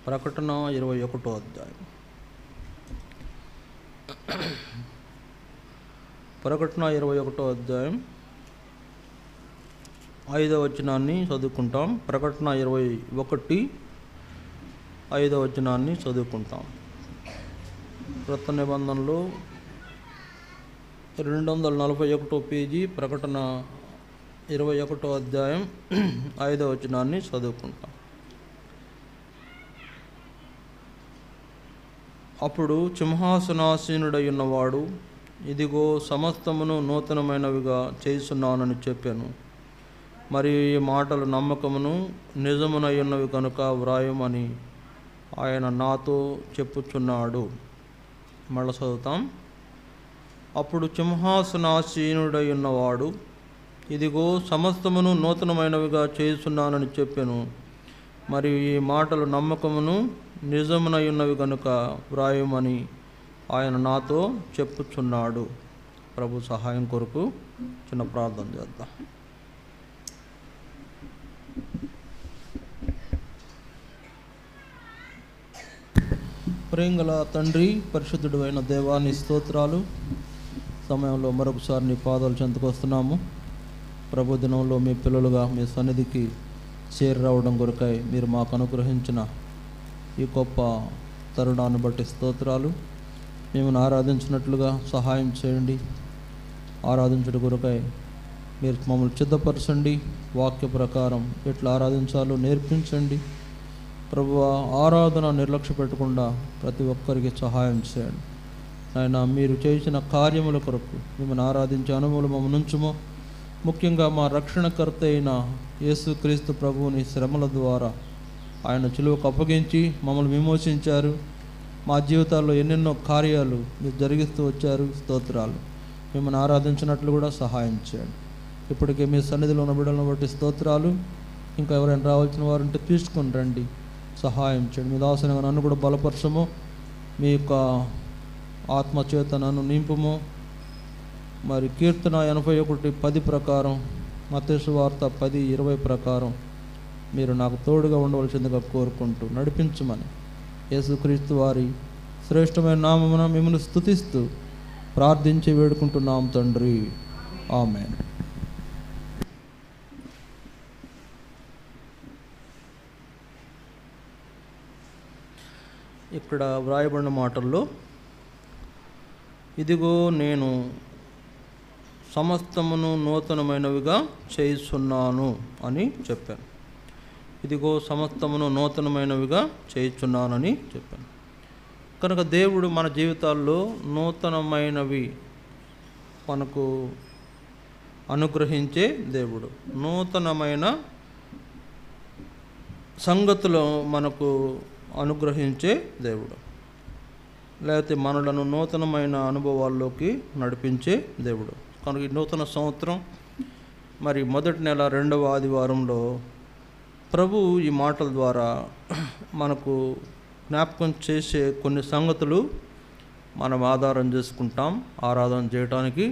ప్రకటన 21వ అధ్యాయం. ప్రకటన 21వ అధ్యాయం 5వ వచనాన్ని చదువుకుంటాం. ప్రకటన 21 5వ వచనాన్ని చదువుకుంటాం. క్రొత్త నిబంధనలో 241వ పేజీ, ప్రకటన 21వ అధ్యాయం 5వ వచనాన్ని చదువుకుంటాం. అప్పుడు సింహాసనాసీనుడై ఉన్నవాడు, ఇదిగో సమస్తమును నూతనమైనవిగా చేస్తున్నానని చెప్పాను. మరియు ఈ మాటలు నమ్మకమును నిజమునై ఉన్నవి కనుక వ్రాయమని ఆయన నాతో చెప్పుచున్నాడు. మళ్ళీ చదువుతాం. అప్పుడు సింహాసనాసీనుడై ఉన్నవాడు, ఇదిగో సమస్తమును నూతనమైనవిగా చేస్తున్నానని చెప్పాను. మరియు ఈ మాటలు నమ్మకమును నిజమునై ఉన్నవి కనుక వ్రాయమని ఆయన నాతో చెప్పుచున్నాడు. ప్రభు సహాయం కొరకు చిన్న ప్రార్థన చేద్దాం. ప్రేమగల తండ్రి, పరిశుద్ధుడు అయిన దేవాని స్తోత్రాలు. సమయంలో మరొకసారి నీ పాదాలు చెంతకు వస్తున్నాము. ప్రభు దినంలో మీ పిల్లలుగా మీ సన్నిధికి చేరి రావడం కొరకై మీరు మాకు అనుగ్రహించిన ఈ గొప్ప తరుణాన్ని బట్టి స్తోత్రాలు. మేము ఆరాధించినట్లుగా సహాయం చేయండి. ఆరాధించడం కొరకై మీరు మమ్మల్ని సిద్ధపరచండి. వాక్య ప్రకారం ఎట్లా ఆరాధించాలో నేర్పించండి. ప్రభువా, ఆరాధన నిర్లక్ష్య పెట్టకుండా ప్రతి ఒక్కరికి సహాయం చేయండి. ఆయన మీరు చేసిన కార్యముల కొరకు మిమ్మల్ని ఆరాధించే అనుభవం మమ్మల్ని ఉంచుమో. ముఖ్యంగా మా రక్షణకర్త అయిన యేసుక్రీస్తు ప్రభువుని శ్రమల ద్వారా ఆయన చిలువకు అప్పగించి మమ్మల్ని విమోచించారు. మా జీవితాల్లో ఎన్నెన్నో కార్యాలు మీరు జరిగిస్తూ వచ్చారు. స్తోత్రాలు. మిమ్మల్ని ఆరాధించినట్లు కూడా సహాయం చేయండి. ఇప్పటికే మీ సన్నిధిలో ఉన్న బిడ్డలను బట్టి స్తోత్రాలు. ఇంకా ఎవరైనా రావాల్సిన వారు ఉంటే తీసుకొని రండి, సహాయం చేయండి. మీ దాసునిగా నన్ను కూడా బలపరచము. మీ యొక్క ఆత్మచేత నన్ను నింపుము. మరి కీర్తన 81:10 ప్రకారం, మత్తయి సువార్త 10:20 ప్రకారం మీరు నాకు తోడుగా ఉండవలసిందిగా కోరుకుంటూ నడిపించమని యేసుక్రీస్తు వారి శ్రేష్టమైన నామమున మిమ్మల్ని స్తుతిస్తూ ప్రార్థించి వేడుకుంటున్నాం తండ్రి. ఆమేన్. ఇక్కడ వ్రాయబడిన మాటల్లో ఇదిగో నేను సమస్తమును నూతనమైనవిగా చేయుచున్నాను అని చెప్పాను. ఇదిగో సమస్తమును నూతనమైనవిగా చేయుచున్నానని చెప్పాను. కనుక దేవుడు మన జీవితాల్లో నూతనమైనవి మనకు అనుగ్రహించే దేవుడు. నూతనమైన సంగతులు మనకు అనుగ్రహించే దేవుడు. లేకపోతే మనలను నూతనమైన అనుభవాల్లోకి నడిపించే దేవుడు. కనుక ఈ నూతన సంవత్సరం మరి మొదటి నెల 2వ ఆదివారంలో ప్రభు ఈ మాటల ద్వారా మనకు జ్ఞాపకం చేసే కొన్ని సంగతులు మనం ఆధారం చేసుకుంటాం. ఆరాధన చేయడానికి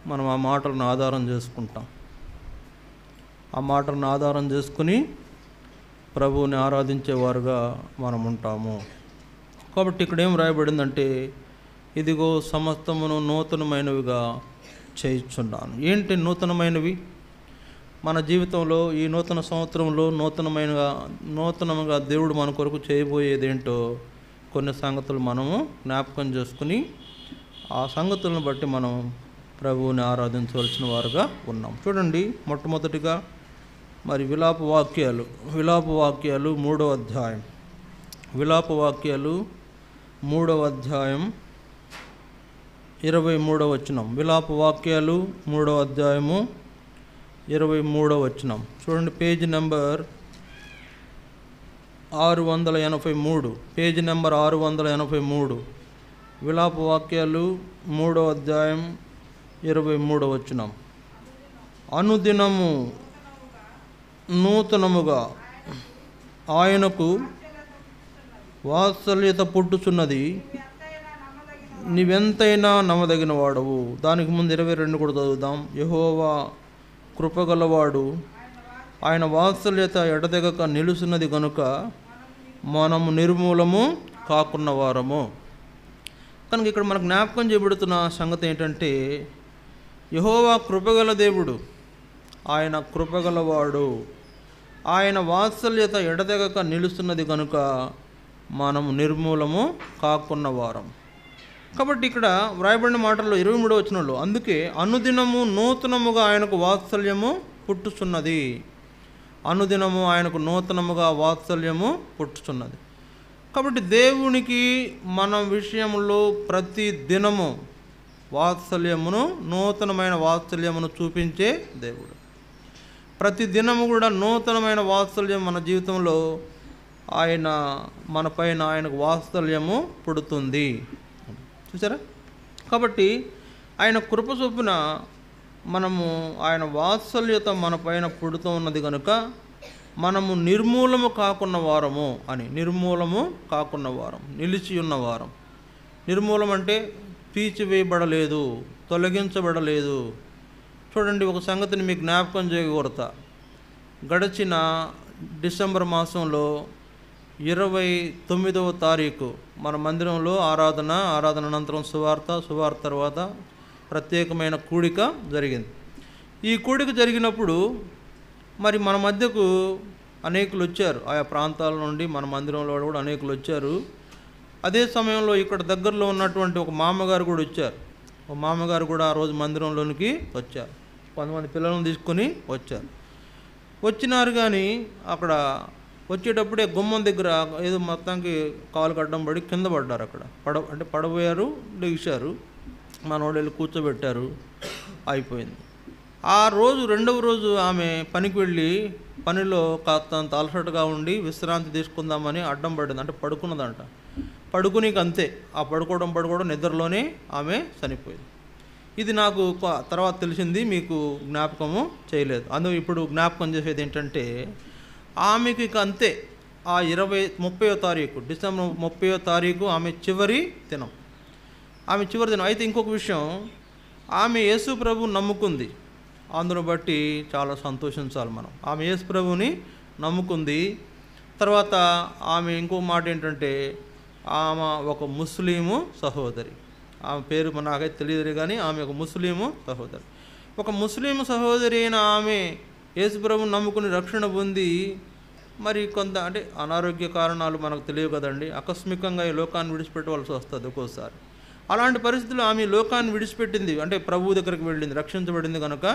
మనం ఆ మాటలను ఆధారం చేసుకుంటాం. ఆ మాటలను ఆధారం చేసుకుని ప్రభువుని ఆరాధించేవారుగా మనం ఉంటాము. కాబట్టి ఇక్కడ ఏం రాయబడిందంటే, ఇదిగో సమస్తమును నూతనమైనవిగా చేయుచున్నాను. ఏంటి నూతనమైనవి? మన జీవితంలో ఈ నూతన సంవత్సరంలో నూతనంగా దేవుడు మన కొరకు చేయబోయేది ఏంటో కొన్ని సంగతులు మనము జ్ఞాపకం చేసుకుని ఆ సంగతులను బట్టి మనం ప్రభువుని ఆరాధించవలసిన వారుగా ఉన్నాం. చూడండి, మొట్టమొదటిగా మరి విలాప వాక్యాలు 3వ అధ్యాయం. విలాప వాక్యాలు 3వ అధ్యాయం 23వ వచనం. విలాప వాక్యాలు 3వ అధ్యాయము 23వ వచనం. చూడండి, పేజీ నెంబర్ 683. Page number 683. విలాప వాక్యాలు 3వ అధ్యాయం 23వ వచనం. అనుదినము నూతనముగా ఆయనకు వాత్సల్యత పుట్టుచున్నది, నీవెంతైనా నమ్మదగిన వాడవు. దానికి ముందు 22 కూడా చదువుదాం. యెహోవా కృపగలవాడు, ఆయన వాత్సల్యత ఎడతెగక నిలుచున్నది కనుక మనము నిర్మూలము కాకున్న వారము. కనుక ఇక్కడ మనకు జ్ఞాపకం చేయబడుతున్న సంగతి ఏంటంటే, యెహోవా కృపగల దేవుడు, ఆయన కృపగలవాడు, ఆయన వాత్సల్యత ఎడతెగక నిలుస్తున్నది కనుక మనము నిర్మూలము కాకున్న వారం. కాబట్టి ఇక్కడ వ్రాయబడిన మాటల్లో 23వ వచనంలో, అందుకే అనుదినము నూతనముగా ఆయనకు వాత్సల్యము పుట్టుచున్నది. అనుదినము ఆయనకు నూతనముగా వాత్సల్యము పుట్టుచున్నది. కాబట్టి దేవునికి మన విషయంలో ప్రతి దినము వాత్సల్యమును, నూతనమైన వాత్సల్యమును చూపించే దేవుడు. ప్రతి దినము కూడా నూతనమైన వాత్సల్యం మన జీవితంలో ఆయన మన పైన ఆయనకు వాత్సల్యము పుడుతుంది. చూసారా? కాబట్టి ఆయన కృప చొప్పున మనము ఆయన వాత్సల్యత మన పైన పుడుతూ ఉన్నది కనుక మనము నిర్మూలము కాకున్న వారము అని. నిర్మూలము కాకున్న వారం, నిలిచి ఉన్న వారం. నిర్మూలం అంటే తీసివేయబడలేదు, తొలగించబడలేదు. చూడండి, ఒక సంగతిని మీకు జ్ఞాపకం చేయకూడతా. గడిచిన డిసెంబర్ మాసంలో 29వ తారీఖు మన మందిరంలో ఆరాధన అనంతరం సువార్త తర్వాత ప్రత్యేకమైన కూడిక జరిగింది. ఈ కూడిక జరిగినప్పుడు మరి మన మధ్యకు అనేకులు వచ్చారు. ఆయా ప్రాంతాల నుండి మన మందిరంలో కూడా అనేకులు వచ్చారు. అదే సమయంలో ఇక్కడ దగ్గరలో ఉన్నటువంటి ఒక మామగారు కూడా వచ్చారు. ఒక మామగారు కూడా ఆ రోజు మందిరంలోనికి వచ్చారు. కొంతమంది పిల్లలను తీసుకొని వచ్చారు. వచ్చినారు కానీ అక్కడ వచ్చేటప్పుడే గుమ్మం దగ్గర ఏదో మొత్తానికి కాలు కడ్డం పడి కింద పడ్డారు. అక్కడ పడబోయారు, లెగిశారు. మనోళ్ళు వెళ్ళి కూర్చోబెట్టారు, అయిపోయింది. ఆ రోజు రెండవ రోజు ఆమె పనికి వెళ్ళి పనిలో కాస్తంత అలసటగా ఉండి విశ్రాంతి తీసుకుందామని అడ్డం పడింది. అంటే పడుకున్నదంట. పడుకునికి అంతే, ఆ పడుకోవడం నిద్రలోనే ఆమె చనిపోయింది. ఇది నాకు తర్వాత తెలిసింది, మీకు జ్ఞాపకము చేయలేదు. అందుకు ఇప్పుడు జ్ఞాపకం చేసేది ఏంటంటే, ఆమెకు ఇక అంతే. ఆ 30వ తారీఖు డిసెంబర్ 30వ తారీఖు ఆమె చివరి దినం. అయితే ఇంకొక విషయం, ఆమె యేసు ప్రభువుని నమ్ముకుంది. అందును బట్టి చాలా సంతోషించాలి మనం. ఆమె యేసు ప్రభువుని నమ్ముకుంది. తర్వాత ఆమె ఇంకో మాట ఏంటంటే, ఆమె ఒక ముస్లిము సహోదరి. ఆమె పేరు నాకైతే తెలియదు కానీ ఆమె ఒక ముస్లిము సహోదరి. ఒక ముస్లిం సహోదరి అయిన ఆమె యేసు ప్రభువుని నమ్ముకుని రక్షణ పొంది, మరి కొంత అంటే అనారోగ్య కారణాలు మనకు తెలియవు కదండి, ఆకస్మికంగా ఈ లోకాన్ని విడిచిపెట్టవలసి వస్తుంది ఒక్కోసారి. అలాంటి పరిస్థితుల్లో ఆమె లోకాన్ని విడిచిపెట్టింది, అంటే ప్రభువు దగ్గరికి వెళ్ళింది, రక్షించబడింది కనుక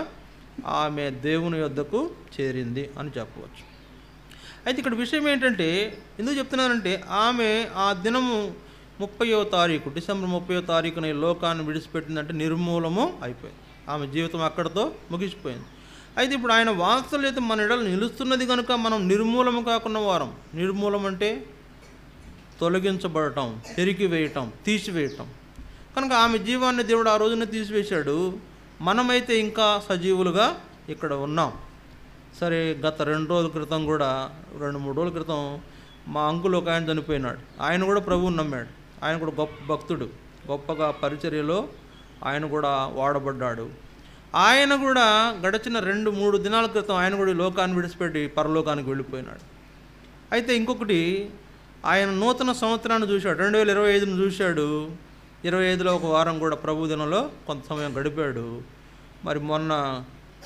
ఆమె దేవుని యొద్దకు చేరింది అని చెప్పవచ్చు. అయితే ఇక్కడ విషయం ఏంటంటే, ఎందుకు చెప్తున్నానంటే, ఆమె ఆ దినము 30వ తారీఖు డిసెంబర్ 30వ తారీఖున ఈ లోకాన్ని విడిచిపెట్టిందంటే నిర్మూలము అయిపోయింది. ఆమె జీవితం అక్కడితో ముగిసిపోయింది. అయితే ఇప్పుడు ఆయన వాత్సల్యత మన ఎడల నిలుస్తున్నది కనుక మనం నిర్మూలము కాకున్న వారం. నిర్మూలం అంటే తొలగించబడటం, పెరిగివేయటం, తీసివేయటం. కనుక ఆమె జీవాన్ని దేవుడు ఆ రోజున తీసివేశాడు. మనమైతే ఇంకా సజీవులుగా ఇక్కడ ఉన్నాం. సరే, గత 2 రోజుల క్రితం కూడా 2-3 రోజుల క్రితం మా అంకుల్ ఒక ఆయన చనిపోయినాడు. ఆయన కూడా ప్రభువుని నమ్మాడు. ఆయన కూడా గొప్ప భక్తుడు, గొప్పగా పరిచర్యలో ఆయన కూడా వాడబడ్డాడు. ఆయన కూడా గడిచిన 2-3 దినాల క్రితం ఆయన కూడా లోకాన్ని విడిచిపెట్టి పరలోకానికి వెళ్ళిపోయినాడు. అయితే ఇంకొకటి, ఆయన నూతన సంవత్సరాన్ని చూశాడు, 2025ను చూశాడు. 25లో ఒక వారం కూడా ప్రభు దినంలో కొంత సమయం గడిపాడు. మరి మొన్న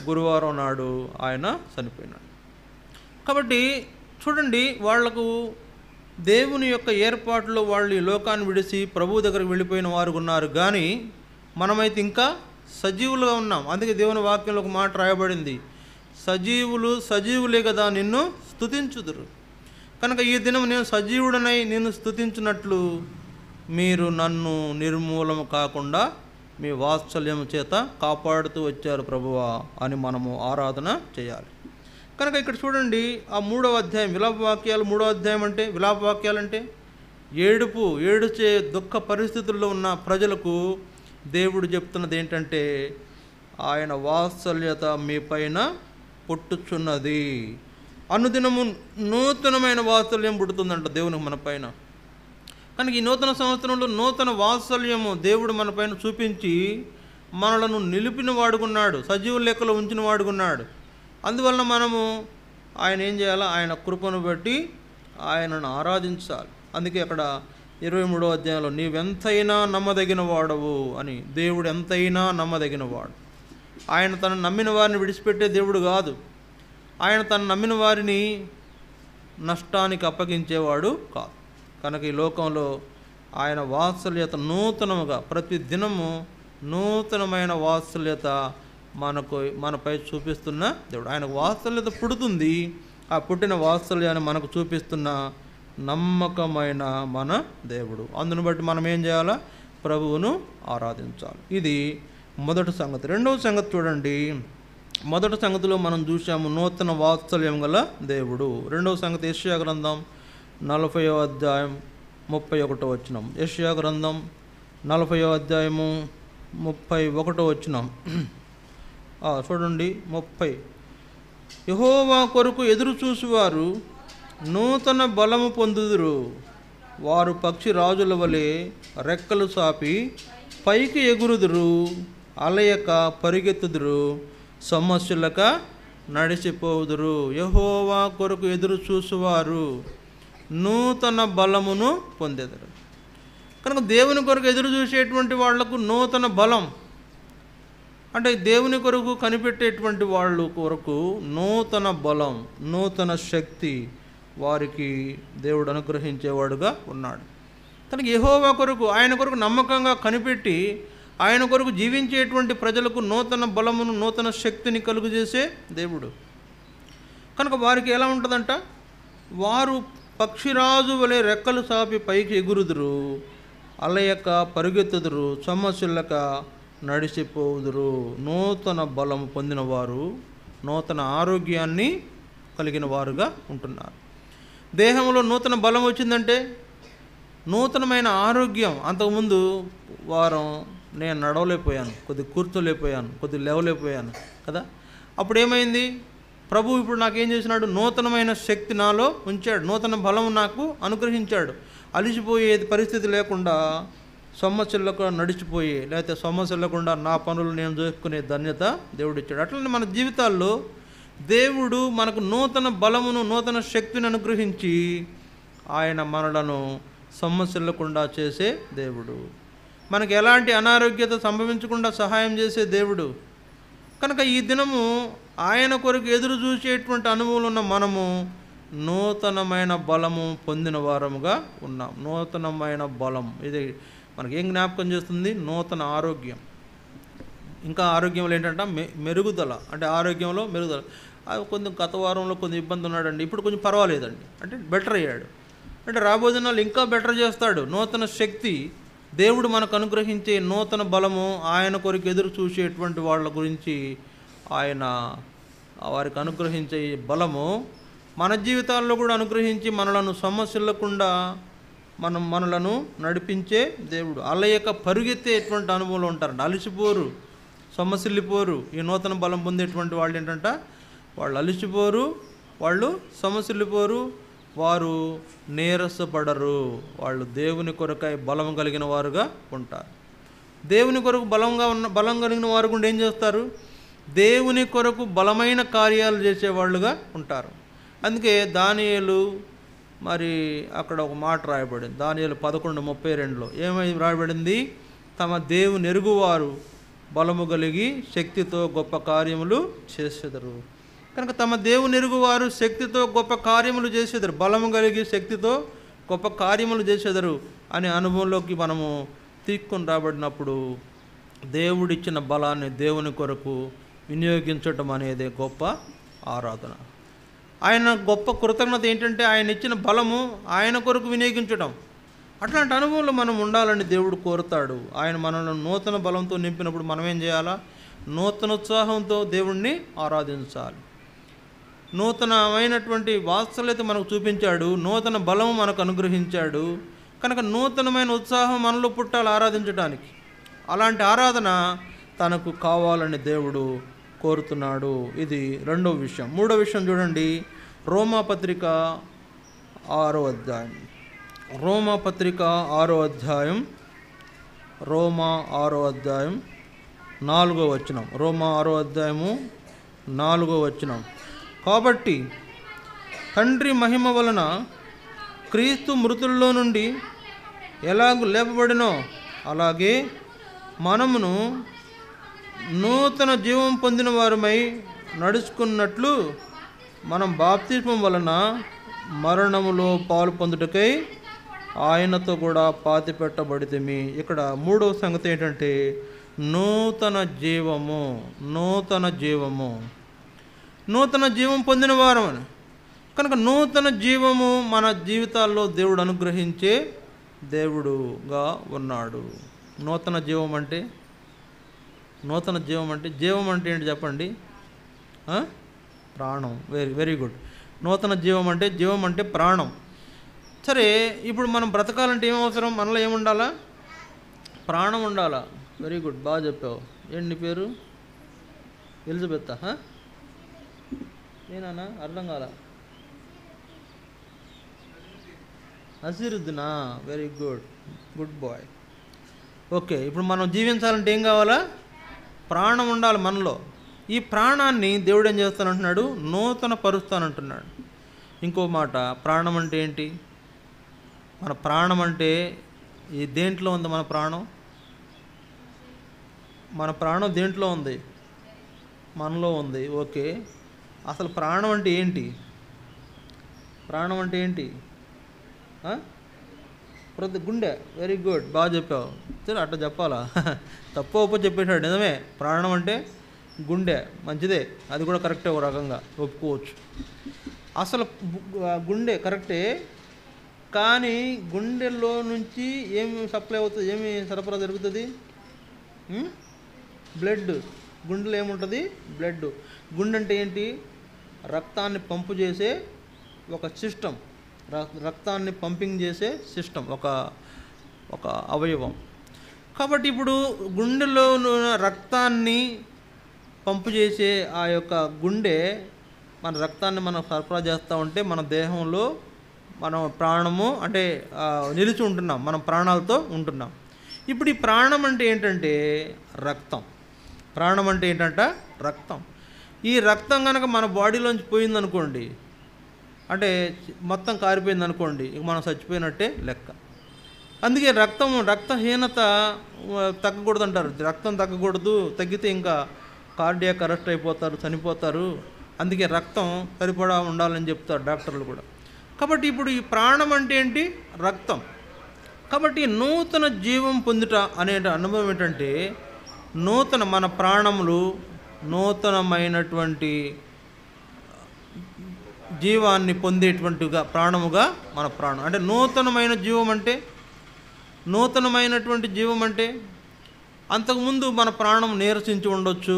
గురువారం నాడు ఆయన చనిపోయినాడు. కాబట్టి చూడండి, వాళ్లకు దేవుని యొక్క ఏర్పాటులో వాళ్ళు ఈ లోకాన్ని విడిచి ప్రభు దగ్గరికి వెళ్ళిపోయిన వారు ఉన్నారు. కానీ మనమైతే ఇంకా సజీవులుగా ఉన్నాం. అందుకే దేవుని వాక్యంలో ఒక మాట రాయబడింది, సజీవులే కదా నిన్ను స్తుతించుదురు. కనుక ఈ దినం నేను సజీవుడనై నిన్ను స్తుతించినట్లు మీరు నన్ను నిర్మూలము కాకుండా మీ వాత్సల్యము చేత కాపాడుతూ వచ్చారు ప్రభువా అని మనము ఆరాధన చేయాలి. కనుక ఇక్కడ చూడండి, ఆ 3వ అధ్యాయం విలాపవాక్యాలు, 3వ అధ్యాయం అంటే విలాపవాక్యాలంటే ఏడుచే దుఃఖ పరిస్థితుల్లో ఉన్న ప్రజలకు దేవుడు చెప్తున్నది ఏంటంటే, ఆయన వాత్సల్యత మీ పైన పుట్టుచున్నది. అనుదినము నూతనమైన వాత్సల్యం పుడుతుందంట దేవునికి మన పైన. కనుక ఈ నూతన సంవత్సరంలో నూతన వాత్సల్యము దేవుడు మన పైన చూపించి మనలను నిలిపిన వాడుకున్నాడు, సజీవ లెక్కలో ఉంచిన వాడుకున్నాడు. అందువలన మనము ఆయన ఏం చేయాలా, ఆయన కృపను బట్టి ఆయనను ఆరాధించాలి. అందుకే అక్కడ 23వ అధ్యాయంలో నీవెంతైనా నమ్మదగిన వాడవు అని, దేవుడు ఎంతైనా నమ్మదగిన వాడు. ఆయన తను నమ్మిన వారిని విడిచిపెట్టే దేవుడు కాదు. ఆయన తను నమ్మిన వారిని నష్టానికి అప్పగించేవాడు కాదు. కనుక ఈ లోకంలో ఆయన వాత్సల్యత నూతనముగా ప్రతి దినము నూతనమైన వాత్సల్యత మనపై చూపిస్తున్న దేవుడు. ఆయనకు వాత్సల్యత పుడుతుంది. ఆ పుట్టిన వాత్సల్యాన్ని మనకు చూపిస్తున్న నమ్మకమైన మన దేవుడు. అందును బట్టి మనం ఏం చేయాలా? ప్రభువును ఆరాధించాలి. ఇది మొదటి సంగతి. రెండవ సంగతి చూడండి. మొదటి సంగతిలో మనం చూసాము నూతన వాత్సల్యం గల దేవుడు. రెండవ సంగతి యెషయా గ్రంథం 40వ అధ్యాయం 31వ వచనం. యెషయా గ్రంథం 40వ అధ్యాయము 31వ వచనం చూడండి. 30 యెహోవా కొరకు ఎదురు చూసువారు నూతన బలము పొందుదురు, వారు పక్షి రాజుల వలె రెక్కలు చాపి పైకి ఎగురుదురు, అలయక పరిగెత్తుదురు, సమస్యలక నడిచిపోదురు. యెహోవా కొరకు ఎదురు చూసువారు నూతన బలమును పొందెదరు. కనుక దేవుని కొరకు ఎదురు చూసేటువంటి వాళ్లకు నూతన బలం అంటే దేవుని కొరకు కనిపెట్టేటువంటి వాళ్ళు కొరకు నూతన బలం, నూతన శక్తి వారికి దేవుడు అనుగ్రహించేవాడుగా ఉన్నాడు. కనుక యెహోవా కొరకు, ఆయన కొరకు నమ్మకంగా కనిపెట్టి ఆయన కొరకు జీవించేటువంటి ప్రజలకు నూతన బలమును, నూతన శక్తిని కలుగజేసే దేవుడు. కనుక వారికి ఎలా ఉంటుందంట? వారు పక్షిరాజు వలె రెక్కలు చాపి పైకి ఎగురుదురు, అలయక పరుగెత్తుదురు, సమస్యలక నడిచిపోదురు. నూతన బలము పొందినవారు నూతన ఆరోగ్యాన్ని కలిగిన వారుగా ఉంటున్నారు. దేహంలో నూతన బలం వచ్చిందంటే నూతనమైన ఆరోగ్యం. అంతకుముందు వారం నేను నడవలేకపోయాను, కొద్దిగా కూర్చోలేకపోయాను, కొద్దిగా లేవలేకపోయాను కదా. అప్పుడు ఏమైంది? ప్రభు ఇప్పుడు నాకేం చేసినాడు? నూతనమైన శక్తి నాలో ఉంచాడు, నూతన బలం నాకు అనుగ్రహించాడు. అలిసిపోయే పరిస్థితి లేకుండా సమస్యలకు నడిచిపోయి, లేకపోతే సమస్య లేకుండా నా పనులు నేను చేసుకునే ధన్యత దేవుడు ఇచ్చాడు. అట్లనే మన జీవితాల్లో దేవుడు మనకు నూతన బలమును, నూతన శక్తిని అనుగ్రహించి ఆయన మనలను సమస్య లేకుండా చేసే దేవుడు. మనకు ఎలాంటి అనారోగ్యత సంభవించకుండా సహాయం చేసే దేవుడు. కనుక ఈ దినము ఆయన కొరకు ఎదురు చూసేటువంటి అనుభవం ఉన్న మనము నూతనమైన బలము పొందిన వారముగా ఉన్నాం. నూతనమైన బలం ఇది మనకి ఏం జ్ఞాపకం చేస్తుంది? నూతన ఆరోగ్యం. ఇంకా ఆరోగ్యంలో ఏంటంటే మెరుగుదల, అంటే ఆరోగ్యంలో మెరుగుదల. కొంచెం గత వారంలో కొంచెం ఇబ్బంది ఉన్నాడండి, ఇప్పుడు కొంచెం పర్వాలేదండి, అంటే బెటర్ అయ్యాడు. అంటే రాబోయే దినాలు ఇంకా బెటర్ చేస్తాడు. నూతన శక్తి దేవుడు మనకు అనుగ్రహించే నూతన బలము, ఆయన కొరకు ఎదురు చూసేటువంటి వాళ్ళ గురించి ఆయన వారికి అనుగ్రహించే బలము మన జీవితాల్లో కూడా అనుగ్రహించి మనలను సమస్యలకుండా మనలను నడిపించే దేవుడు. అలయక పరుగెత్తేటువంటి అనుభవంలో ఉంటారండి. అలిసిపోరు, సమస్యలిపోరు. ఈ నూతన బలం పొందేటువంటి వాళ్ళు ఏంటంట, వాళ్ళు అలిసిపోరు, వాళ్ళు సమస్యలిపోరు, వారు నీరసపడరు. వాళ్ళు దేవుని కొరకై బలం కలిగిన వారుగా ఉంటారు. దేవుని కొరకు బలం కలిగిన వారు కూడా ఏం చేస్తారు? దేవుని కొరకు బలమైన కార్యాలు చేసేవాళ్ళుగా ఉంటారు. అందుకే దానియేలు మరి అక్కడ ఒక మాట రాయబడింది. దానియేలు 11:32లో ఏమై రాయబడింది? తమ దేవుని ఎరుగువారు బలము కలిగి శక్తితో గొప్ప కార్యములు చేసేదరు. కనుక తమ దేవుని ఎరుగువారు శక్తితో గొప్ప కార్యములు చేసేదరు, బలము కలిగి శక్తితో గొప్ప కార్యములు చేసేదరు అనే అనుభవంలోకి మనము తీసుకొని రాబడినప్పుడు దేవుడిచ్చిన బలాన్ని దేవుని కొరకు వినియోగించటం అనేది గొప్ప ఆరాధన. ఆయన గొప్ప కృతజ్ఞత ఏంటంటే ఆయన ఇచ్చిన బలము ఆయన కొరకు వినియోగించడం. అట్లాంటి అనుభవంలో మనం ఉండాలని దేవుడు కోరుతాడు. ఆయన మనల్ని నూతన బలంతో నింపినప్పుడు మనం ఏం చేయాలా? నూతన ఉత్సాహంతో దేవుణ్ణి ఆరాధించాలి. నూతనమైనటువంటి వాత్సల్యత మనకు చూపించాడు, నూతన బలము మనకు అనుగ్రహించాడు. కనుక నూతనమైన ఉత్సాహం మనలో పుట్టాలి ఆరాధించడానికి. అలాంటి ఆరాధన తనకు కావాలని దేవుడు కోరుతున్నాడు. ఇది రెండవ విషయం. మూడవ విషయం చూడండి, రోమాపత్రిక 6వ అధ్యాయం. రోమాపత్రిక 6వ అధ్యాయం, రోమా 6వ అధ్యాయం 4వ వచనం. రోమా 6వ అధ్యాయము 4వ వచనం. కాబట్టి తండ్రి మహిమ వలన క్రీస్తు మృతుల్లో నుండి ఎలాగూ లేపబడినో అలాగే మనమును నూతన జీవం పొందిన వారమై నడుచుకున్నట్లు మనం బాప్తిస్మం వలన మరణములో పాలు పొందుటకై ఆయనతో కూడా పాతిపెట్టబడితిమి. ఇక్కడ మూడవ సంగతి ఏంటంటే నూతన జీవము. నూతన జీవం పొందిన వారమని కనుక నూతన జీవము మన జీవితాల్లో దేవుడు అనుగ్రహించే దేవుడుగా ఉన్నాడు. నూతన జీవం అంటే జీవం అంటే ఏంటి చెప్పండి? ప్రాణం. Very very good. నూతన జీవం అంటే ప్రాణం. సరే, ఇప్పుడు మనం బ్రతకాలంటే ఏం అవసరం? మనలో ఏముండాలా? ప్రాణం ఉండాలా. వెరీ గుడ్, బాగా చెప్పావు. ఏంటి నీ పేరు? ఎలిజబెత్? నేనా? అర్థం కాల. అసిరుద్దీనా? Very good, good boy. Okay, ఇప్పుడు మనం జీవించాలంటే ఏం కావాలా? ప్రాణం ఉండాలి మనలో. ఈ ప్రాణాన్ని దేవుడు ఏం చేస్తానంటున్నాడు? నూతన పరుస్తానంటున్నాడు. ఇంకో మాట, ప్రాణం అంటే ఏంటి? మన ప్రాణం అంటే ఈ దేంట్లో ఉంది? మన ప్రాణం దేంట్లో ఉంది? మనలో ఉంది. ఓకే, అసలు ప్రాణం అంటే ఏంటి? గుండె. వెరీ గుడ్, బాగా చెప్పావు. సరే, అట్లా చెప్పాలా? తప్పు ఒప్పు చెప్పేశాడు. నిజమే, ప్రాణం అంటే గుండె. మంచిదే, అది కూడా కరెక్టే, ఒక రకంగా ఒప్పుకోవచ్చు. అసలు గుండె కరెక్టే, కానీ గుండెల్లో నుంచి ఏమి సప్లై అవుతుంది? ఏమి సరఫరా జరుగుతుంది? బ్లడ్. గుండెలో ఏముంటుంది? బ్లడ్. గుండె అంటే ఏంటి? రక్తాన్ని పంపు చేసే ఒక సిస్టమ్, రక్తాన్ని పంపింగ్ చేసే సిస్టమ్, ఒక అవయవం. కాబట్టి ఇప్పుడు గుండెలో రక్తాన్ని పంపు చేసే ఆ యొక్క గుండె మన రక్తాన్ని మనం సరఫరా చేస్తూ ఉంటే మన దేహంలో మనం ప్రాణము అంటే నిలిచి ఉంటున్నాం, మనం ప్రాణాలతో ఉంటున్నాం. ఇప్పుడు ఈ ప్రాణం అంటే ఏంటంటే రక్తం. రక్తం. ఈ రక్తం కనుక మన బాడీలోంచి పోయిందనుకోండి, అంటే మొత్తం కారిపోయింది అనుకోండి, ఇక మనం చచ్చిపోయినట్టే లెక్క. అందుకే రక్తహీనత తగ్గకూడదు అంటారు. రక్తం తగ్గకూడదు, తగ్గితే ఇంకా కార్డియాక్ అరెస్ట్ అయిపోతారు, చనిపోతారు. అందుకే రక్తం సరిపడా ఉండాలని చెప్తారు డాక్టర్లు కూడా. కాబట్టి ఇప్పుడు ఈ ప్రాణం అంటే ఏంటి? రక్తం. కాబట్టి నూతన జీవం పొందుట అనే అనుభవం ఏంటంటే మన ప్రాణములు నూతనమైనటువంటి జీవాన్ని పొందేటువంటిగా ప్రాణముగా మన ప్రాణం అంటే నూతనమైనటువంటి జీవం అంటే అంతకుముందు మన ప్రాణం నీరసించి ఉండొచ్చు,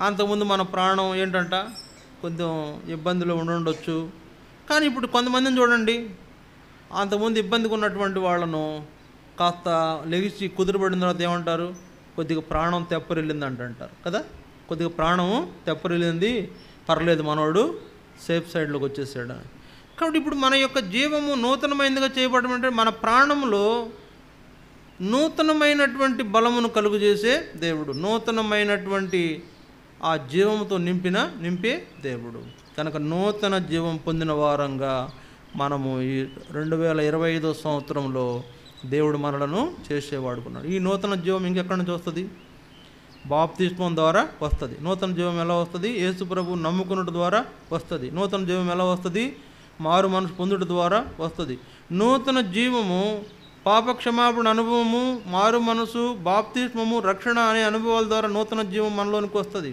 అంతకుముందు మన ప్రాణం ఏంటంట కొంచెం ఇబ్బందిలో ఉండొచ్చు. కానీ ఇప్పుడు కొంతమందిని చూడండి, అంతకుముందు ఇబ్బందిగా ఉన్నటువంటి వాళ్ళను కాస్త లెగిసి కుదురుపడిన తర్వాత ఏమంటారు? కొద్దిగా ప్రాణం తెప్పరిల్లింది అంటారు కదా. కొద్దిగా ప్రాణము తెప్పరిల్లింది, పర్లేదు, మనోడు సేఫ్ సైడ్లోకి వచ్చేసాడు. కాబట్టి ఇప్పుడు మన యొక్క జీవము నూతనమైనదిగా చేయబడడం అంటే మన ప్రాణంలో నూతనమైనటువంటి బలమును కలుగు చేసే దేవుడు, నూతనమైనటువంటి ఆ జీవంతో నింపే దేవుడు. కనుక నూతన జీవం పొందిన వారంగా మనము ఈ 2025 సంవత్సరంలో దేవుడు మనలను చేసేవాడుకున్నాడు. ఈ నూతన జీవం ఇంకెక్కడి నుంచి వస్తుంది? బాప్తిస్మం ద్వారా వస్తుంది. నూతన జీవం ఎలా వస్తుంది? యేసు ప్రభు నమ్ముకున్నట ద్వారా వస్తుంది. నూతన జీవం ఎలా వస్తుంది? మారు మనసు పొందుట ద్వారా వస్తుంది. నూతన జీవము పాపక్షమాపణ అనుభవము, మారు మనసు, బాప్తిస్మము, రక్షణ అనే అనుభవాల ద్వారా నూతన జీవం మనలోనికి వస్తుంది.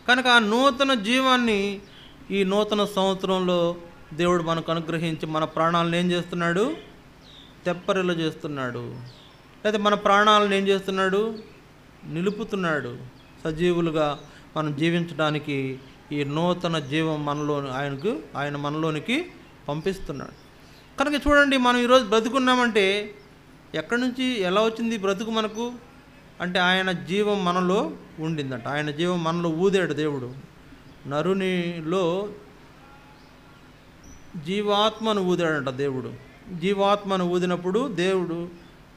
కనుక ఆ నూతన జీవాన్ని ఈ నూతన సంవత్సరంలో దేవుడు మనకు అనుగ్రహించి మన ప్రాణాలను ఏం చేస్తున్నాడు? తెప్పరిల్ల చేస్తున్నాడు. లేదా మన ప్రాణాలను ఏం చేస్తున్నాడు? నిలుపుతున్నాడు. సజీవులుగా మనం జీవించడానికి ఈ నూతన జీవం ఆయన మనలోనికి పంపిస్తున్నాడు. కనుక చూడండి, మనం ఈరోజు బ్రతుకున్నామంటే ఎక్కడి నుంచి ఎలా వచ్చింది బ్రతుకు మనకు అంటే ఆయన జీవం మనలో ఉండిందంట. ఆయన జీవం మనలో ఊదాడు దేవుడు. నరునిలో జీవాత్మను ఊదాడంట దేవుడు. జీవాత్మను ఊదినప్పుడు దేవుడు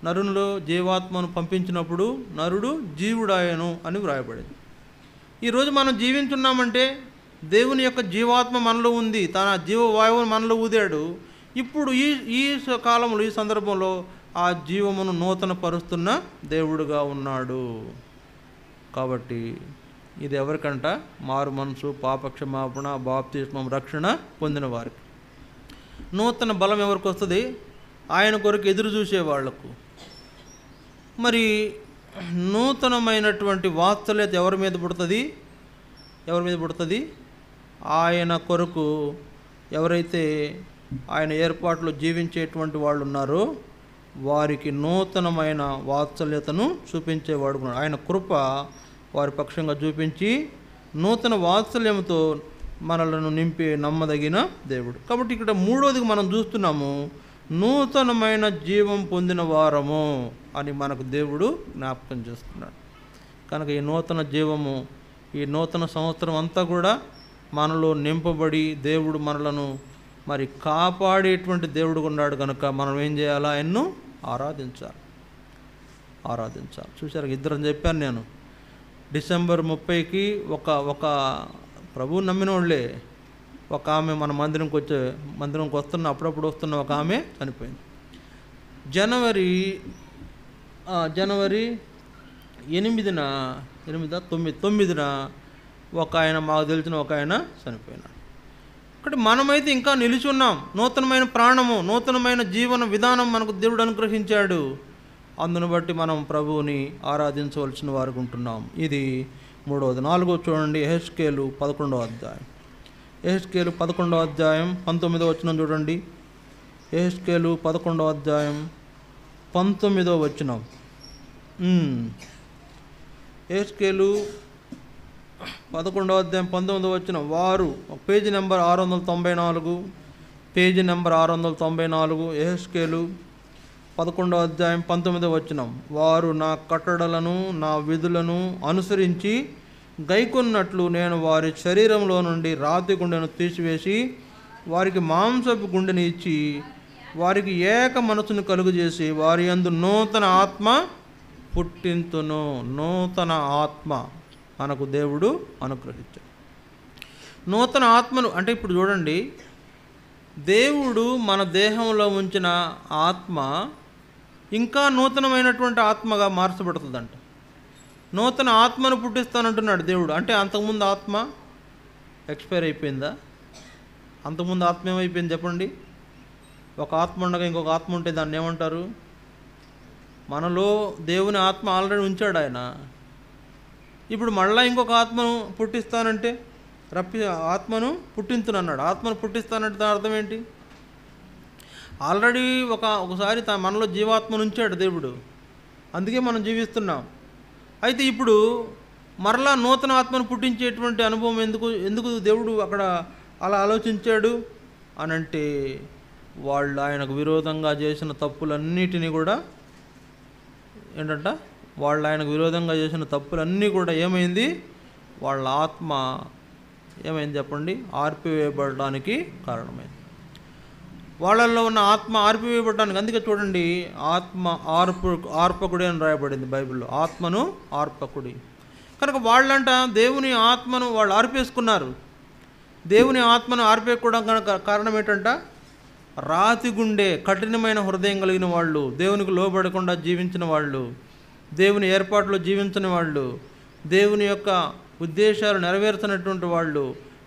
నరునిలో జీవాత్మను పంపించినప్పుడు నరుడు జీవుడాయను అని వ్రాయబడింది. ఈరోజు మనం జీవించున్నామంటే దేవుని యొక్క జీవాత్మ మనలో ఉంది, తన జీవవాయువును మనలో ఊదాడు. ఇప్పుడు ఈ కాలంలో, ఈ సందర్భంలో ఆ జీవమును నూతన పరుస్తున్న దేవుడుగా ఉన్నాడు. కాబట్టి ఇది ఎవరికంట? మారు మనసు, పాపక్షమాపణ, బాప్తిస్మం, రక్షణ పొందిన వారికి. నూతన బలం ఎవరికి వస్తుంది? ఆయన కొరకు ఎదురు చూసే వాళ్లకు. మరి నూతనమైనటువంటి వాత్సల్యత ఎవరి మీద పుడుతుంది? ఎవరి మీద పుడుతుంది? ఆయన కొరకు ఎవరైతే ఆయన ఏర్పాట్లో జీవించేటువంటి వాళ్ళు ఉన్నారో వారికి నూతనమైన వాత్సల్యతను చూపించేవాడు. ఆయన కృప వారి పక్షంగా చూపించి నూతన వాత్సల్యంతో మనలను నింపే నమ్మదగిన దేవుడు. కాబట్టి ఇక్కడ మూడోదిగా మనం చూస్తున్నాము, నూతనమైన జీవం పొందిన వారము అని మనకు దేవుడు జ్ఞాపకం చేస్తున్నాడు. కనుక ఈ నూతన జీవము, ఈ నూతన సంవత్సరం అంతా కూడా మనలో నింపబడి దేవుడు మనలను మరి కాపాడేటువంటి దేవుడు ఉన్నాడు. కనుక మనం ఏం చేయాలా? ఆయన్ను ఆరాధించాలి. చూశారు, ఇద్దరని చెప్పాను నేను. డిసెంబర్ 30కి ఒక ప్రభువు నమ్మిన వాళ్ళే ఒక ఆమె మన మందిరంకి వస్తున్న అప్పుడప్పుడు వస్తున్న ఒక ఆమె చనిపోయింది. జనవరి 9న ఒక ఆయన, మాకు తెలిసిన ఒక ఆయన చనిపోయినాడు. ఇక్కడ మనమైతే ఇంకా నిలిచి ఉన్నాం. నూతనమైన ప్రాణము, నూతనమైన జీవన విధానం మనకు దేవుడు అనుగ్రహించాడు. అందును బట్టి మనం ప్రభువుని ఆరాధించవలసిన వారికి ఉంటున్నాం. ఇది మూడవది. నాలుగోది చూడండి, యెహెజ్కేలు 11వ అధ్యాయం. యెహెజ్కేలు 11వ అధ్యాయం 19వ వచనం చూడండి. యెహెజ్కేలు 11వ అధ్యాయం 19వ వచనం. యెహెజ్కేలు 11వ అధ్యాయం 19వ వచనం. వారు, పేజీ నెంబర్ 694, యెహెజ్కేలు 11వ అధ్యాయం 19వ వచనం. వారు నా కట్టడలను, నా విధులను అనుసరించి గైకొన్నట్లు నేను వారి శరీరంలో నుండి రాతి గుండెను తీసివేసి వారికి మాంసపు గుండెని ఇచ్చి వారికి ఏక మనసును కలుగజేసి వారి యందు నూతన ఆత్మ పుట్టింతును. నూతన ఆత్మ మనకు దేవుడు అనుగ్రహించాడు. నూతన ఆత్మను అంటే ఇప్పుడు చూడండి, దేవుడు మన దేహంలో ఉంచిన ఆత్మ ఇంకా నూతనమైనటువంటి ఆత్మగా మార్చబడుతుందంట. నూతన ఆత్మను పుట్టిస్తానంటున్నాడు దేవుడు. అంటే అంతకుముందు ఆత్మ ఎక్స్పైర్ అయిపోయిందా? అంతకుముందు ఆత్మ ఏమైపోయింది చెప్పండి? ఒక ఆత్మ ఉండగా ఇంకొక ఆత్మ ఉంటే దాన్ని ఏమంటారు? మనలో దేవుని ఆత్మ ఆల్రెడీ ఉంచాడు ఆయన. ఇప్పుడు మళ్ళీ ఇంకొక ఆత్మను పుట్టిస్తానంటే ఆత్మను పుట్టించునన్నాడు. ఆత్మను పుట్టిస్తానంటే దాని అర్థం ఏంటి? ఆల్రెడీ ఒకసారి మనలో జీవాత్మను ఉంచాడు దేవుడు, అందుకే మనం జీవిస్తున్నాం. అయితే ఇప్పుడు మరలా నూతన ఆత్మను పుట్టించేటువంటి అనుభవం ఎందుకు దేవుడు అక్కడ అలా ఆలోచించాడు అనంటే, వాళ్ళు ఆయనకు విరోధంగా చేసిన తప్పులన్నిటినీ కూడా ఆయనకు విరోధంగా చేసిన తప్పులన్నీ కూడా ఏమైంది? వాళ్ళ ఆత్మ ఏమైంది చెప్పండి? ఆర్పివేయబడడానికి కారణమైంది. వాళ్ళల్లో ఉన్న ఆత్మ ఆర్పివేయబడడానికి. అందుకే చూడండి, ఆత్మ ఆర్పకుడి అని రాయబడింది బైబిల్లో. ఆత్మను ఆర్పకుడి. కనుక వాళ్ళంట దేవుని ఆత్మను వాళ్ళు ఆర్పేసుకున్నారు. దేవుని ఆత్మను ఆర్పేయకూడడం కనుక కారణం ఏంటంట? రాతి గుండె, కఠినమైన హృదయం కలిగిన వాళ్ళు, దేవునికి లోబడకుండా జీవించిన వాళ్ళు, దేవుని ఏర్పాట్లో జీవించిన వాళ్ళు, దేవుని యొక్క ఉద్దేశాలు నెరవేర్చినటువంటి వాళ్ళు.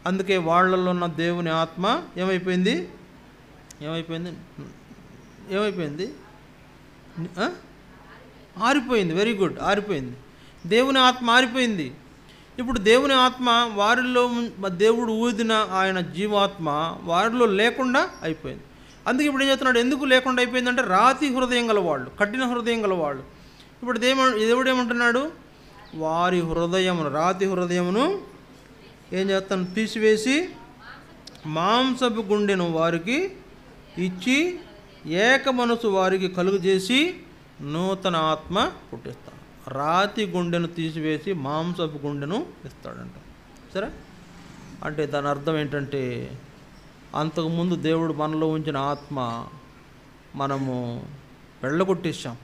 అందుకే వాళ్ళల్లో ఉన్న దేవుని ఆత్మ ఏమైపోయింది? ఆరిపోయింది. వెరీ గుడ్, ఆరిపోయింది. దేవుని ఆత్మ ఆరిపోయింది. ఇప్పుడు దేవుని ఆత్మ వారిలో, దేవుడు ఊదిన ఆయన జీవాత్మ వారిలో లేకుండా అయిపోయింది. అందుకే ఇప్పుడు ఏం చేస్తున్నాడు? ఎందుకు లేకుండా అయిపోయిందంటే, రాతి హృదయం గలవాళ్ళు, కఠిన హృదయం గలవాళ్ళు. ఇప్పుడు దేవుడు ఏమంటున్నాడు? వారి హృదయమును, రాతి హృదయమును ఏం చేస్తాను? తీసివేసి మాంసపు గుండెను వారికి ఇచ్చి ఏక మనసు వారికి కలుగజేసి నూతన ఆత్మ పుట్టిస్తాడు. రాతి గుండెను తీసివేసి మాంసపు గుండెను ఇస్తాడంట. సరే, అంటే దాని అర్థం ఏంటంటే, అంతకుముందు దేవుడు మనలో ఉంచిన ఆత్మ మనము వెళ్ళగొట్టేసాం.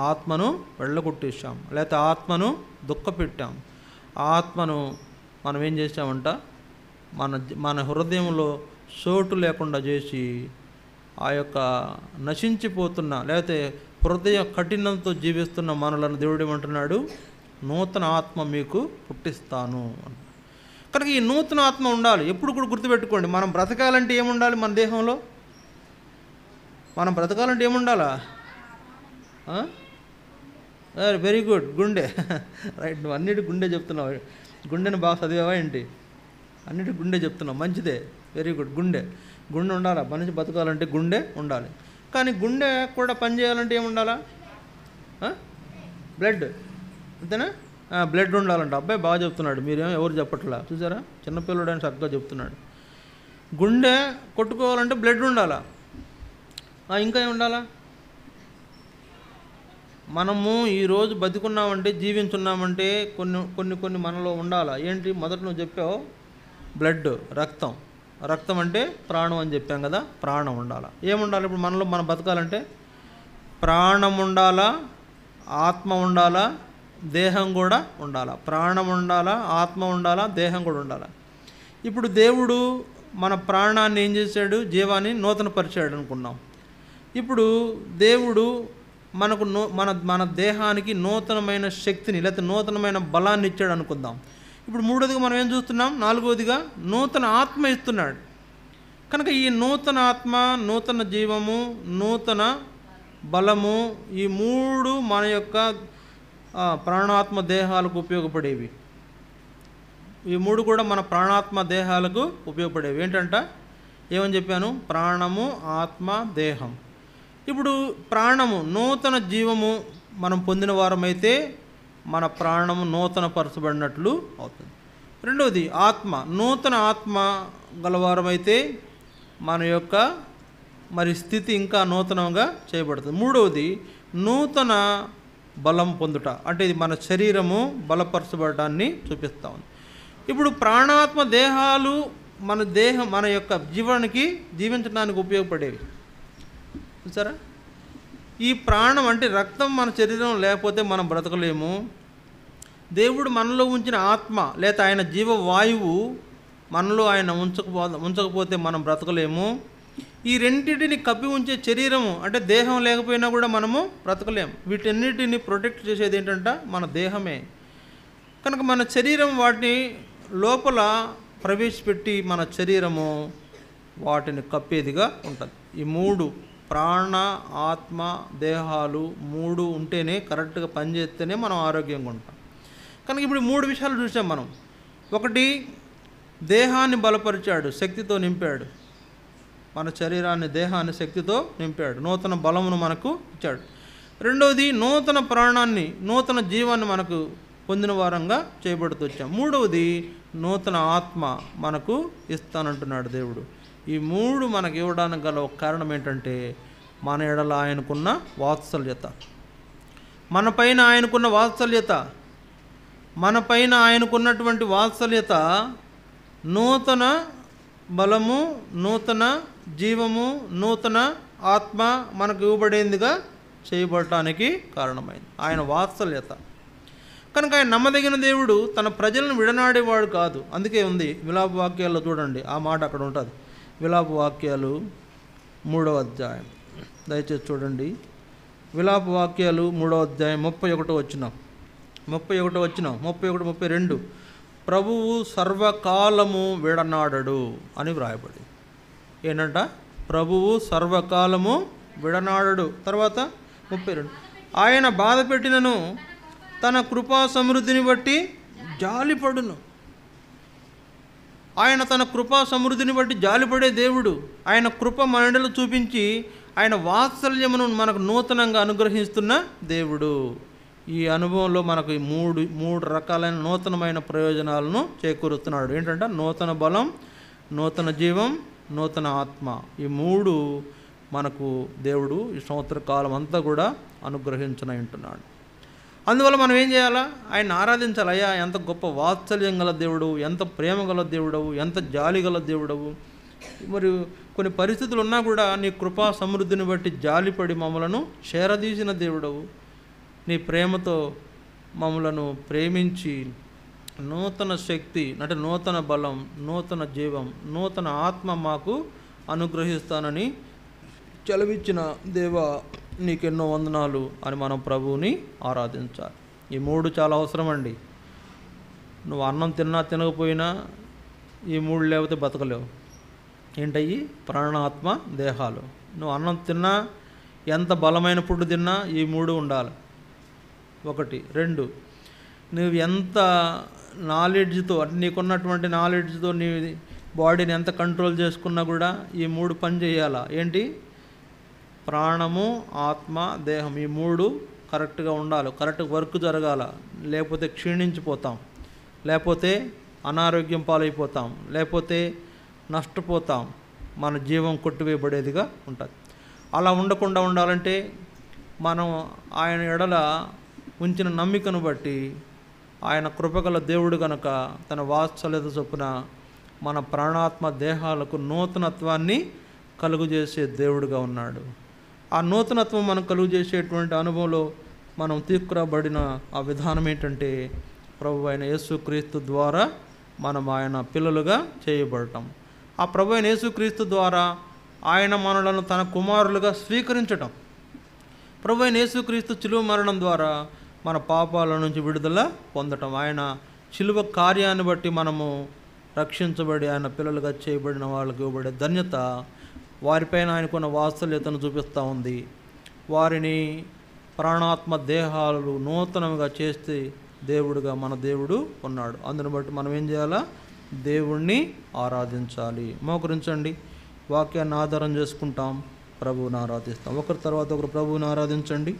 ఆత్మను వెళ్ళగొట్టేసాం, లేకపోతే ఆత్మను దుఃఖపెట్టాం. ఆత్మను మనం ఏం చేసామంట? మన హృదయంలో చోటు లేకుండా చేసి ఆ యొక్క నశించిపోతున్న లేకపోతే హృదయ కఠినంతో జీవిస్తున్న మనలను దేవుడు ఏమంటున్నాడు, నూతన ఆత్మ మీకు పుట్టిస్తాను. కనుక ఈ నూతన ఆత్మ ఉండాలి. ఎప్పుడు కూడా గుర్తుపెట్టుకోండి, మనం బ్రతకాలంటే ఏముండాలి? మన దేహంలో మనం బ్రతకాలంటే ఏముండాలా? వెరీ గుడ్, గుండె. రైట్, నువ్వు అన్నిటి గుండె చెప్తున్నావు. గుండెని బాగా చదివావా ఏంటి? అన్నిటి గుండె చెప్తున్నావు, మంచిదే, వెరీ గుడ్. గుండె ఉండాలా. మనిషి బతకాలంటే గుండె ఉండాలి. కానీ గుండె కూడా పనిచేయాలంటే ఏముండాలా? బ్లడ్, అంతేనా? బ్లడ్ ఉండాలంట. అబ్బాయి బాగా చెప్తున్నాడు, మీరేమో ఎవరు చెప్పట్లా, చూసారా? చిన్నపిల్లడు అని చక్కగా చెప్తున్నాడు. గుండె కొట్టుకోవాలంటే బ్లడ్ ఉండాలా. ఇంకా ఏమి ఉండాలా? మనము ఈరోజు బతికున్నామంటే, జీవించున్నామంటే కొన్ని మనలో ఉండాలా. ఏంటి? మొదట నువ్వు చెప్పావు, బ్లడ్, రక్తం అంటే ప్రాణం అని చెప్పాం కదా, ప్రాణం ఉండాలా. ఏముండాలి ఇప్పుడు మనలో? మనం బతకాలంటే ప్రాణం ఉండాలా, ఆత్మ ఉండాలా, దేహం కూడా ఉండాలా. ప్రాణం ఉండాలా, ఆత్మ ఉండాలా, దేహం కూడా ఉండాలా. ఇప్పుడు దేవుడు మన ప్రాణాన్ని ఏం చేశాడు? జీవాన్ని నూతన పరిచాడు అనుకున్నాం. ఇప్పుడు దేవుడు మనకు మన దేహానికి నూతనమైన శక్తిని లేకపోతే నూతనమైన బలాన్ని ఇచ్చాడు అనుకుందాం. ఇప్పుడు మూడోదిగా మనం ఏం చూస్తున్నాం? నాలుగోదిగా నూతన ఆత్మ ఇస్తున్నాడు. కనుక ఈ నూతన ఆత్మ, నూతన జీవము, నూతన బలము, ఈ మూడు మన యొక్క ప్రాణాత్మ దేహాలకు ఉపయోగపడేవి. ఈ మూడు కూడా మన ప్రాణాత్మ దేహాలకు ఉపయోగపడేవి. ఏంటంట? ఏమని చెప్పాను? ప్రాణము, ఆత్మ, దేహం. ఇప్పుడు ప్రాణము, నూతన జీవము మనం పొందిన వారమైతే మన ప్రాణము నూతన పరచబడినట్లు అవుతుంది. రెండవది ఆత్మ, నూతన ఆత్మ గలవారమైతే మన యొక్క స్థితి ఇంకా నూతనంగా చేయబడుతుంది. మూడవది నూతన బలం పొందుట, అంటే ఇది మన శరీరము బలపరచబడటాన్ని చూపిస్తూ ఉంది. ఇప్పుడు ప్రాణాత్మ దేహాలు మన యొక్క జీవించడానికి ఉపయోగపడేవి. చూసారా? ఈ ప్రాణం అంటే రక్తం మన శరీరం లేకపోతే మనం బ్రతకలేము. దేవుడు మనలో ఉంచిన ఆత్మ లేదా ఆయన జీవవాయువు మనలో ఆయన ఉంచకపోతే మనం బ్రతకలేము. ఈ రెండింటిని కప్పి ఉంచే శరీరము అంటే దేహం లేకపోయినా కూడా మనము బ్రతకలేము. వీటన్నిటిని ప్రొటెక్ట్ చేసేది ఏంటంటే మన దేహమే. కనుక మన శరీరం వాటిని లోపల ప్రవేశపెట్టి మన శరీరము వాటిని కప్పేదిగా ఉంటుంది. ఈ మూడు ప్రాణ, ఆత్మ, దేహాలు మూడు ఉంటేనే కరెక్ట్గా పనిచేస్తేనే మనం ఆరోగ్యంగా ఉంటాం. కనుక ఇప్పుడు మూడు విషయాలు చూసాం మనం. ఒకటి, దేహాన్ని బలపరిచాడు, శక్తితో నింపాడు. మన శరీరాన్ని, దేహాన్ని శక్తితో నింపాడు, నూతన బలమును మనకు ఇచ్చాడు. రెండవది, నూతన ప్రాణాన్ని, నూతన జీవాన్ని మనకు పొందిన వారంగా చేయబడుతూ వచ్చాం. మూడవది, నూతన ఆత్మ మనకు ఇస్తానంటున్నాడు దేవుడు. ఈ మూడు మనకు ఇవ్వడానికి గల ఒక కారణం ఏంటంటే మన ఎడల ఆయనకున్న వాత్సల్యత. మనపైన ఆయనకున్న వాత్సల్యత, మనపైన ఆయనకున్నటువంటి వాత్సల్యత నూతన బలము, నూతన జీవము, నూతన ఆత్మ మనకు ఇవ్వబడేందుగా చేయబడటానికి కారణమైంది ఆయన వాత్సల్యత. కనుక ఆయన నమ్మదగిన దేవుడు, తన ప్రజలను విడనాడేవాడు కాదు. అందుకే ఉంది విలాప వాక్యాల్లో చూడండి, ఆ మాట అక్కడ ఉంటుంది. విలాప వాక్యాలు 3వ అధ్యాయం, దయచేసి చూడండి. విలాప వాక్యాలు 3వ అధ్యాయం 31వ వచనం, 32 ప్రభువు సర్వకాలము విడనాడడు అని వ్రాయబడి. ఏంటంట? ప్రభువు సర్వకాలము విడనాడడు. తర్వాత 32, ఆయన బాధ పెట్టినను తన కృపా సమృద్ధిని బట్టి జాలిపడును. ఆయన తన కృపా సమృద్ధిని బట్టి జాలిపడే దేవుడు. ఆయన కృప మనలో చూపించి ఆయన వాత్సల్యమును మనకు నూతనంగా అనుగ్రహిస్తున్న దేవుడు. ఈ అనుభవంలో మనకు మూడు రకాలైన నూతనమైన ప్రయోజనాలను చేకూరుస్తున్నాడు. ఏంటంటే నూతన బలం, నూతన జీవం, నూతన ఆత్మ. ఈ మూడు మనకు దేవుడు ఈ సంవత్సర కాలం అంతా కూడా అనుగ్రహించనంటున్నాడు. అందువల్ల మనం ఏం చేయాలా? ఆయన ఆరాధించాలి. అయ్యా, ఎంత గొప్ప వాత్సల్యం గల దేవుడవు, ఎంత ప్రేమ గల దేవుడవు, ఎంత జాలి గల దేవుడవు. మరి కొన్ని పరిస్థితులు ఉన్నా కూడా నీ కృపా సమృద్ధిని బట్టి జాలిపడి మమ్మలను చేరదీసిన దేవుడవు. నీ ప్రేమతో మమ్మలను ప్రేమించి నూతన శక్తి అంటే నూతన బలం, నూతన జీవం, నూతన ఆత్మ మాకు అనుగ్రహిస్తానని చెలవిచ్చిన దేవా నీకెన్నో వందనాలు అని మనం ప్రభువుని ఆరాధించాలి. ఈ మూడు చాలా అవసరం అండి. నువ్వు అన్నం తిన్నా తినకపోయినా ఈ మూడు లేకపోతే బతకలేవు. ఏంటయ్యి? ప్రాణాత్మ దేహాలు. నువ్వు అన్నం తిన్నా, ఎంత బలమైన ఫుడ్ తిన్నా ఈ మూడు ఉండాలి. ఒకటి. రెండు, నువ్వు ఎంత నాలెడ్జ్తో అంటే నీకున్నటువంటి నాలెడ్జ్తో నీ బాడీని ఎంత కంట్రోల్ చేసుకున్నా కూడా ఈ మూడు పని చేయాలా. ఏంటి? ప్రాణము, ఆత్మ, దేహం, ఈ మూడు కరెక్ట్గా ఉండాలి. కరెక్ట్గా వర్క్ జరగాల. లేకపోతే క్షీణించిపోతాం, లేకపోతే అనారోగ్యం పాలైపోతాం, లేకపోతే నష్టపోతాం. మన జీవం కొట్టివేయబడేదిగా ఉంటుంది. అలా ఉండకుండా ఉండాలంటే మనం ఆయన ఎడల ఉంచిన నమ్మికను బట్టి ఆయన కృపగల దేవుడు కనుక తన వాత్సల్యత చొప్పున మన ప్రాణాత్మ దేహాలకు నూతనత్వాన్ని కలుగజేసే దేవుడుగా ఉన్నాడు. ఆ నూతనత్వం మనం కలుగజేసేటువంటి అనుభవంలో మనం తీసుకురాబడిన ఆ విధానం ఏంటంటే ప్రభు అయిన యేసుక్రీస్తు ద్వారా మనం ఆయన పిల్లలుగా చేయబడటం. ఆ ప్రభు అయిన యేసుక్రీస్తు ద్వారా ఆయన మనలను తన కుమారులుగా స్వీకరించటం. ప్రభు అయిన యేసుక్రీస్తు శిలువ మరణం ద్వారా మన పాపాల నుంచి విడుదల పొందటం. ఆయన శిలువ కార్యాన్ని బట్టి మనము రక్షించబడి ఆయన పిల్లలుగా చేయబడిన వాళ్ళకి ఇవ్వబడే ధన్యత వారిపైన ఆయనకున్న వాత్సల్యతను చూపిస్తూ ఉంది. వారిని ప్రాణాత్మ దేహాలు నూతనంగా చేస్తే దేవుడుగా మన దేవుడు ఉన్నాడు. అందుని బట్టి మనం ఏం చేయాలా? దేవుణ్ణి ఆరాధించాలి. మోకరించండి. వాక్యాన్ని ఆధారం చేసుకుంటాం, ప్రభువుని ఆరాధిస్తాం. ఒకరి తర్వాత ఒకరు ప్రభువుని ఆరాధించండి.